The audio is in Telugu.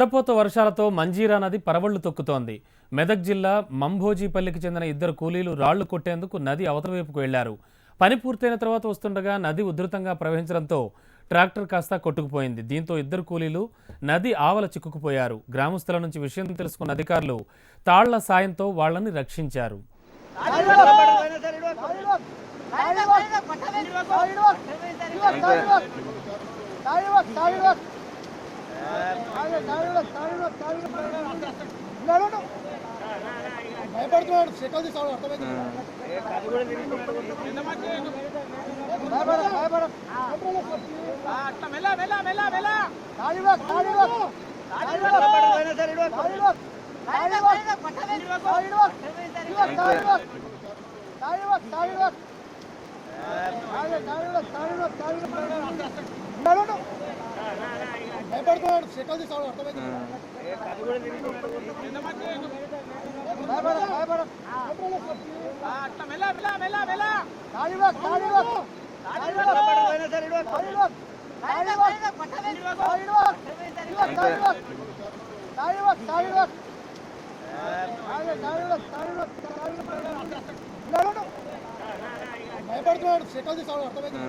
కుండపోత వర్షాలతో మంజీరా నది పరవళ్లు తొక్కుతోంది. మెదక్ జిల్లా మంభోజీపల్లికి చెందిన ఇద్దరు కూలీలు రాళ్లు కొట్టేందుకు నది అవతల వైపుకు వెళ్లారు. పని పూర్తయిన తర్వాత వస్తుండగా నది ఉధృతంగా ప్రవహించడంతో ట్రాక్టర్ కాస్త కొట్టుకుపోయింది. దీంతో ఇద్దరు కూలీలు నది ఆవల చిక్కుకుపోయారు. గ్రామస్తుల నుంచి విషయం తెలుసుకున్న అధికారులు తాళ్ల సాయంతో వాళ్లని రక్షించారు. భయపడుతున్నాడు సెకల్ తీసాడు అర్థమైంది భయపడుతున్నాడు సెకల్ తీసాడు అర్థమైంది భయపడుతున్నాడు సెకల్ తీసాడు అర్థమైంది